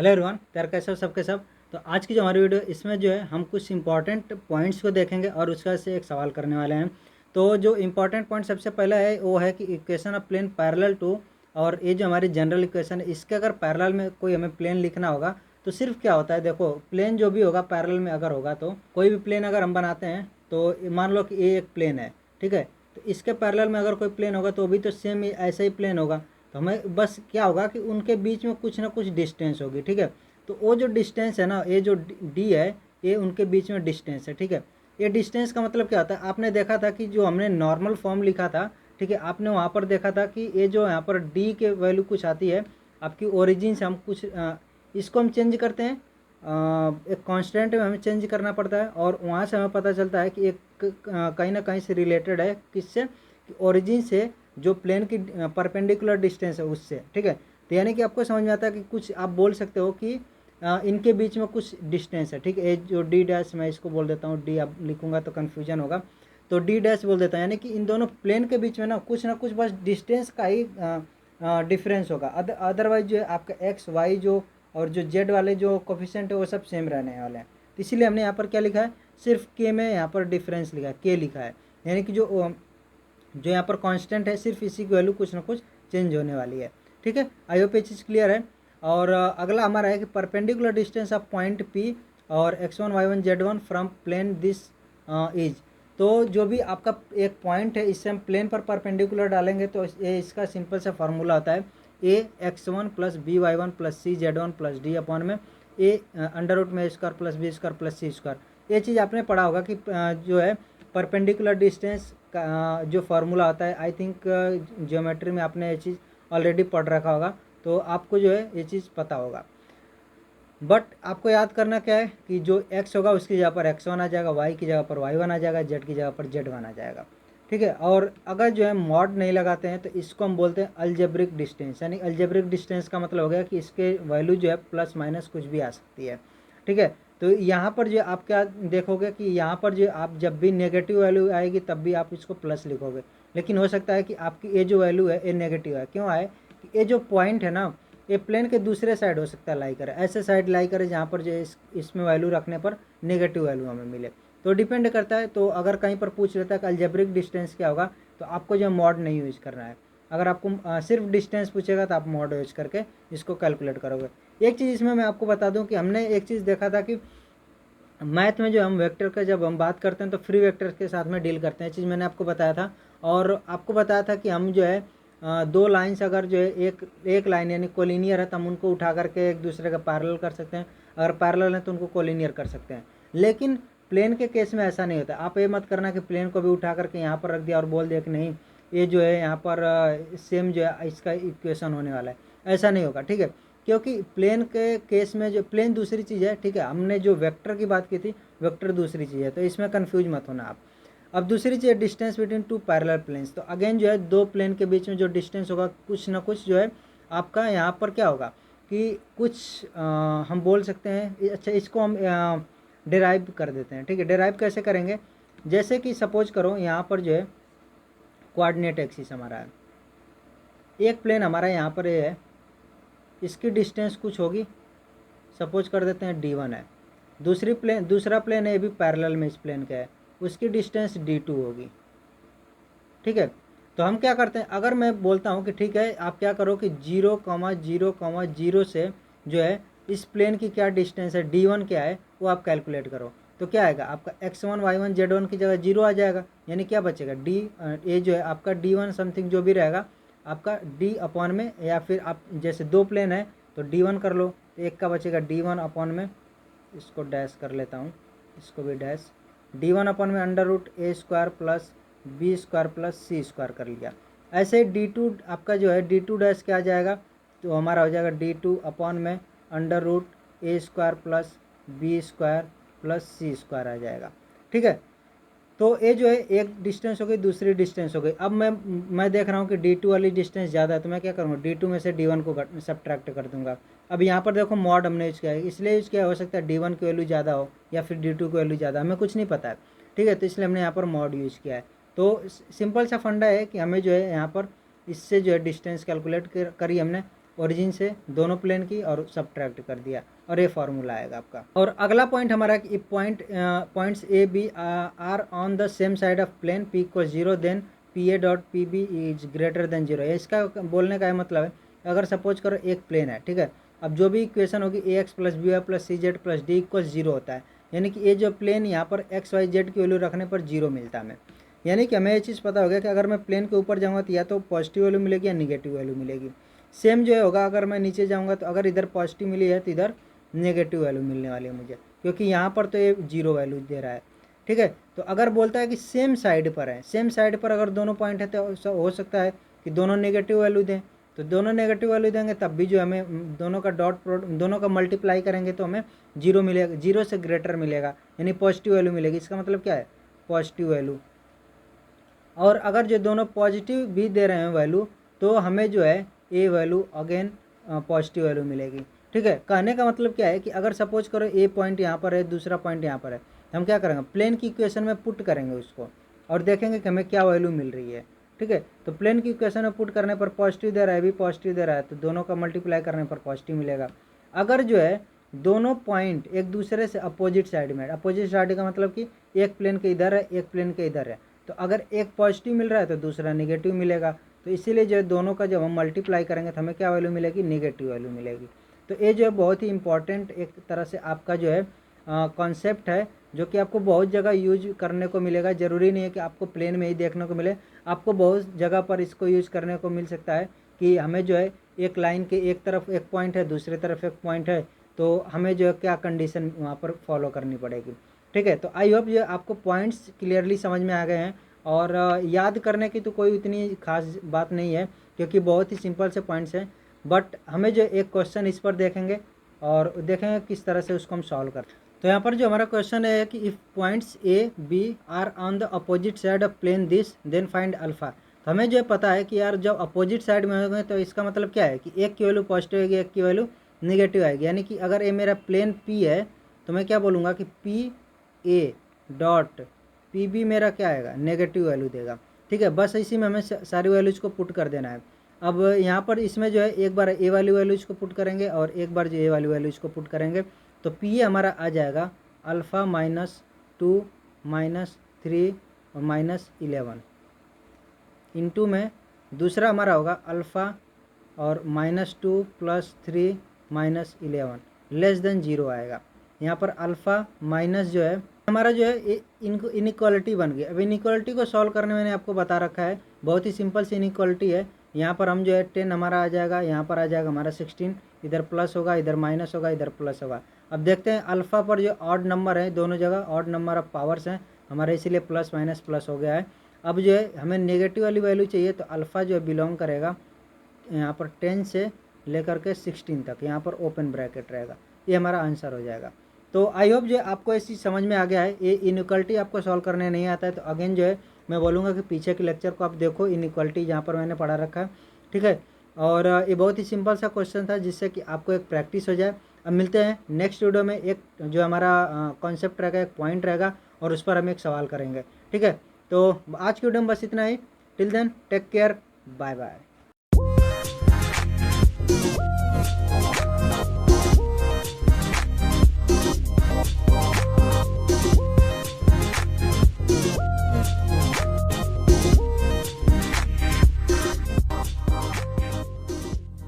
Hello everyone, प्यार कैसे हो सबके सब। तो आज की जो हमारी वीडियो इसमें जो है हम कुछ इंपॉर्टेंट पॉइंट्स को देखेंगे और उसका से एक सवाल करने वाले हैं। तो जो इंपॉर्टेंट पॉइंट सबसे पहला है वो है कि equation of plane parallel to, और ये जो हमारी जनरल इक्वेशन है इसके अगर पैरेलल में कोई हमें प्लेन लिखना होगा तो सिर्फ क्या होता है, देखो प्लेन जो भी होगा पैरेलल में अगर होगा तो कोई भी प्लेन अगर हम बनाते हैं तो मान लो कि ये एक प्लेन है, ठीक है। तो इसके पैरेलल में अगर कोई प्लेन होगा तो भी तो सेम ऐसा ही प्लेन होगा। तो हमें बस क्या होगा कि उनके बीच में कुछ ना कुछ डिस्टेंस होगी, ठीक है। तो वो जो डिस्टेंस है ना, ये जो डी है ये उनके बीच में डिस्टेंस है, ठीक है। ये डिस्टेंस का मतलब क्या होता है, आपने देखा था कि जो हमने नॉर्मल फॉर्म लिखा था, ठीक है, आपने वहाँ पर देखा था कि ये जो यहाँ पर डी के वैल्यू कुछ आती है आपकी ओरिजिन से, हम कुछ इसको हम चेंज करते हैं, एक कांस्टेंट में हमें चेंज करना पड़ता है और वहाँ से हमें पता चलता है कि एक कहीं ना कहीं से रिलेटेड है, किससे, ओरिजिन से जो प्लेन की परपेंडिकुलर डिस्टेंस है उससे, ठीक है। तो यानी कि आपको समझ में आता है कि कुछ आप बोल सकते हो कि इनके बीच में कुछ डिस्टेंस है, ठीक है। जो डी डैश, मैं इसको बोल देता हूँ डी, अब लिखूंगा तो कन्फ्यूजन होगा, तो डी डैश बोल देता हूँ। यानी कि इन दोनों प्लेन के बीच में ना कुछ बस डिस्टेंस का ही डिफरेंस होगा। अदरवाइज जो है आपका एक्स वाई जो और जो जेड वाले जो कोफिशिएंट है वो सब सेम रहने वाले हैं। तो इसीलिए हमने यहाँ पर क्या लिखा है, सिर्फ के में यहाँ पर डिफरेंस लिखा है, के लिखा है। यानी कि जो यहाँ पर कांस्टेंट है सिर्फ इसी की वैल्यू कुछ ना कुछ चेंज होने वाली है, ठीक है। आई होप ये चीज़ क्लियर है। और अगला हमारा है कि perpendicular distance of point P और x1 y1 z1 from plane this is. तो जो भी आपका एक पॉइंट है इससे हम प्लेन पर परपेंडिकुलर डालेंगे तो ये इसका सिंपल सा फार्मूला होता है A x1 plus B y1 plus C z1 plus D upon में ए अंडर रूट में square plus B square plus C square. ये चीज़ आपने पढ़ा होगा कि जो है परपेंडिकुलर डिस्टेंस का जो फार्मूला होता है, आई थिंक ज्योमेट्री में आपने ये चीज़ ऑलरेडी पढ़ रखा होगा, तो आपको जो है ये चीज़ पता होगा। बट आपको याद करना क्या है कि जो x होगा उसकी जगह पर x1 आ जाएगा, y की जगह पर y1 आ जाएगा, z की जगह पर z1 आ जाएगा, ठीक है। और अगर जो है मॉड नहीं लगाते हैं तो इसको हम बोलते हैं अलजेब्रिक डिस्टेंस। यानी अलजेब्रिक डिस्टेंस का मतलब हो गया कि इसके वैल्यू जो है प्लस माइनस कुछ भी आ सकती है, ठीक है। तो यहाँ पर जो आप क्या देखोगे कि यहाँ पर जो आप जब भी नेगेटिव वैल्यू आएगी तब भी आप इसको प्लस लिखोगे, लेकिन हो सकता है कि आपकी ये जो वैल्यू है ये नेगेटिव है। क्यों आए कि ये जो पॉइंट है ना ये प्लेन के दूसरे साइड हो सकता है लाई करे, ऐसे साइड लाई करे जहाँ पर जो इसमें वैल्यू रखने पर नेगेटिव वैल्यू हमें मिले। तो डिपेंड करता है। तो अगर कहीं पर पूछ लेता है कि अलजेब्रिक डिस्टेंस क्या होगा तो आपको जो मॉड नहीं यूज करना है। अगर आपको सिर्फ डिस्टेंस पूछेगा तो आप मॉड यूज करके इसको कैलकुलेट करोगे। एक चीज़ इसमें मैं आपको बता दूं कि हमने एक चीज़ देखा था कि मैथ में जो हम वेक्टर का जब हम बात करते हैं तो फ्री वेक्टर के साथ में डील करते हैं, चीज़ मैंने आपको बताया था। और आपको बताया था कि हम जो है दो लाइन्स अगर जो है एक लाइन यानी कोलिनियर है तो हम उनको उठा करके एक दूसरे का पैरेलल कर सकते हैं, अगर पैरेलल है तो उनको कोलिनियर कर सकते हैं। लेकिन प्लेन के केस में ऐसा नहीं होता। आप ये मत करना कि प्लेन को भी उठा करके यहाँ पर रख दिया और बोल दिया कि नहीं ये जो है यहाँ पर सेम जो है इसका इक्वेशन होने वाला है, ऐसा नहीं होगा, ठीक है। क्योंकि प्लेन के केस में जो प्लेन दूसरी चीज़ है, ठीक है, हमने जो वेक्टर की बात की थी वेक्टर दूसरी चीज़ है, तो इसमें कंफ्यूज मत होना आप। अब दूसरी चीज़ distance between two parallel planes. तो अगेन जो है दो प्लेन के बीच में जो डिस्टेंस होगा कुछ ना कुछ जो है आपका यहाँ पर क्या होगा कि कुछ हम बोल सकते हैं। अच्छा, इसको हम डिराइव कर देते हैं, ठीक है। डिराइव कैसे करेंगे, जैसे कि सपोज करो यहाँ पर जो है कोऑर्डिनेट एक्सिस हमारा है, एक प्लेन हमारा यहाँ पर ये है, इसकी डिस्टेंस कुछ होगी, सपोज कर देते हैं d1 है। दूसरा प्लेन है ये भी पैरेलल में इस प्लेन का है, उसकी डिस्टेंस d2 होगी, ठीक है। तो हम क्या करते हैं, अगर मैं बोलता हूँ कि ठीक है आप क्या करो कि 0,0,0 से जो है इस प्लेन की क्या डिस्टेंस है d1 क्या है वो आप कैलकुलेट करो, तो क्या आएगा आपका x1 y1 z1 की जगह 0 आ जाएगा। यानी क्या बचेगा ये जो है आपका d1 समथिंग जो भी रहेगा आपका d अपॉन में, या फिर आप जैसे दो प्लेन है तो d1 कर लो, तो एक का बचेगा d1 अपॉन में, इसको डैश कर लेता हूँ, इसको भी डैश, d1 अपॉन में under root A square plus B square plus C square कर लिया। ऐसे d2 आपका जो है d2 डैश क्या आ जाएगा, तो हमारा हो जाएगा d2 अपॉन में under root A square plus B square plus C square आ जाएगा, ठीक है। तो ये जो है एक डिस्टेंस हो गई, दूसरी डिस्टेंस हो गई। अब मैं देख रहा हूँ कि d2 वाली डिस्टेंस ज़्यादा है तो मैं क्या करूँगा d2 में से d1 को सब्ट्रैक्ट कर दूंगा। अब यहाँ पर देखो मॉड हमने यूज़ किया है, इसलिए यूज़ किया, हो सकता है d1 की वैल्यू ज़्यादा हो या फिर d2 की वैल्यू ज़्यादा, हमें कुछ नहीं पता है, ठीक है। तो इसलिए हमने यहाँ पर मॉड यूज़ किया है। तो सिंपल सा फंडा है कि हमें जो है यहाँ पर इससे जो है डिस्टेंस कैलकुलेट करी हमने। ओरिजिन से दोनों प्लेन की और सब्ट्रैक्ट कर दिया और ये फार्मूला आएगा आपका। और अगला पॉइंट हमारा कि if points A B are on the same side of plane P equal 0 then P A dot P B is greater than 0। इसका बोलने का मतलब है अगर सपोज करो एक प्लेन है, ठीक है, अब जो भी इक्वेशन होगी A X plus B Y plus C Z plus D equal 0 होता है, यानी कि ये जो प्लेन यहाँ पर एक्स वाई जेड की वैल्यू रखने पर 0 मिलता है हमें। यानी कि हमें ये चीज़ पता हो गया कि अगर मैं प्लेन के ऊपर जाऊँगा तो या तो पॉजिटिव वैल्यू मिलेगी या निगेटिव वैल्यू मिलेगी। सेम जो है होगा अगर मैं नीचे जाऊँगा तो अगर इधर पॉजिटिव मिली है तो इधर नेगेटिव वैल्यू मिलने वाली है मुझे, क्योंकि यहाँ पर तो ये 0 वैल्यू दे रहा है, ठीक है। तो अगर बोलता है कि सेम साइड पर है, सेम साइड पर अगर दोनों पॉइंट है तो हो सकता है कि दोनों नेगेटिव वैल्यू दें, तो दोनों नेगेटिव वैल्यू देंगे तब भी जो हमें दोनों का दोनों का मल्टीप्लाई करेंगे तो हमें 0 मिलेगा, 0 से ग्रेटर मिलेगा, यानी पॉजिटिव वैल्यू मिलेगी। इसका मतलब क्या है, पॉजिटिव वैल्यू। और अगर जो दोनों पॉजिटिव भी दे रहे हैं वैल्यू तो हमें जो है ए वैल्यू अगेन पॉजिटिव वैल्यू मिलेगी, ठीक है। कहने का मतलब क्या है कि अगर सपोज करो ए पॉइंट यहाँ पर है, दूसरा पॉइंट यहाँ पर है, हम क्या करेंगे, प्लेन की इक्वेशन में पुट करेंगे उसको और देखेंगे कि हमें क्या वैल्यू मिल रही है, ठीक है। तो प्लेन की इक्वेशन में पुट करने पर पॉजिटिव दे रहा है, भी पॉजिटिव दे रहा है, तो दोनों का मल्टीप्लाई करने पर पॉजिटिव मिलेगा। अगर जो है दोनों पॉइंट एक दूसरे से अपोजिट साइड में, अपोजिट साइड का मतलब कि एक प्लेन के इधर है एक प्लेन के इधर है, तो अगर एक पॉजिटिव मिल रहा है तो दूसरा निगेटिव मिलेगा, तो इसीलिए जो है दोनों का जब हम मल्टीप्लाई करेंगे तो हमें क्या वैल्यू मिलेगी, निगेटिव वैल्यू मिलेगी। तो ये जो है बहुत ही इंपॉर्टेंट एक तरह से आपका जो है कॉन्सेप्ट है, जो कि आपको बहुत जगह यूज करने को मिलेगा। ज़रूरी नहीं है कि आपको प्लेन में ही देखने को मिले, आपको बहुत जगह पर इसको यूज करने को मिल सकता है कि हमें जो है एक लाइन के एक तरफ एक पॉइंट है, दूसरी तरफ एक पॉइंट है, तो हमें जो है क्या कंडीशन वहाँ पर फॉलो करनी पड़ेगी, ठीक है। तो आई होप जो आपको पॉइंट्स क्लियरली समझ में आ गए हैं और याद करने की तो कोई इतनी खास बात नहीं है, क्योंकि बहुत ही सिंपल से पॉइंट्स हैं। बट हमें जो एक क्वेश्चन इस पर देखेंगे और देखेंगे किस तरह से उसको हम सॉल्व करते हैं। तो यहाँ पर जो हमारा क्वेश्चन है कि if points A B are on the opposite side of plane this then find alpha. तो हमें जो पता है कि यार जब अपोजिट साइड में होंगे तो इसका मतलब क्या है कि एक की वैल्यू पॉजिटिव आएगी, एक की वैल्यू निगेटिव आएगी। यानी कि अगर ये मेरा प्लेन पी है तो मैं क्या बोलूँगा कि P A dot P B मेरा क्या आएगा, नेगेटिव वैल्यू देगा, ठीक है। बस इसी में हमें सारी वैल्यूज को पुट कर देना है। अब यहाँ पर इसमें जो है एक बार ए वाली वैल्यूज को पुट करेंगे और एक बार जो ए वाली वैल्यूज को पुट करेंगे, तो पी ए हमारा आ जाएगा अल्फ़ा -2 -3 और -11 इंटू में दूसरा हमारा होगा अल्फ़ा और -2 + 3 -11 लेस देन 0 आएगा। यहाँ पर अल्फ़ा माइनस जो है हमारा जो है इनइक्वालिटी बन गई। अब इनइक्वालिटी को सॉल्व करने मैंने आपको बता रखा है, बहुत ही सिंपल सी इनइक्वालिटी है। यहाँ पर हम जो है 10 हमारा आ जाएगा, यहाँ पर आ जाएगा हमारा 16, इधर प्लस होगा, इधर माइनस होगा, इधर प्लस होगा। अब देखते हैं अल्फ़ा पर जो ऑड नंबर है, दोनों जगह ऑड नंबर ऑफ पावर्स हैं हमारे, इसीलिए प्लस माइनस प्लस हो गया है। अब जो है हमें नेगेटिव वाली वैल्यू चाहिए, तो अल्फ़ा जो है बिलोंग करेगा यहाँ पर 10 से लेकर के 16 तक, यहाँ पर ओपन ब्रैकेट रहेगा। ये हमारा आंसर हो जाएगा। तो आई होप जो आपको ऐसी समझ में आ गया है। ये इनइक्वालिटी आपको सॉल्व करने नहीं आता है तो अगेन जो है मैं बोलूँगा कि पीछे के लेक्चर को आप देखो, इनइक्वालिटी जहाँ पर मैंने पढ़ा रखा है, ठीक है। और ये बहुत ही सिंपल सा क्वेश्चन था जिससे कि आपको एक प्रैक्टिस हो जाए। अब मिलते हैं नेक्स्ट वीडियो में, एक जो हमारा कॉन्सेप्ट रहेगा, एक पॉइंट रहेगा और उस पर हम एक सवाल करेंगे, ठीक है। तो आज की वीडियो में बस इतना ही। Till then take care, bye bye.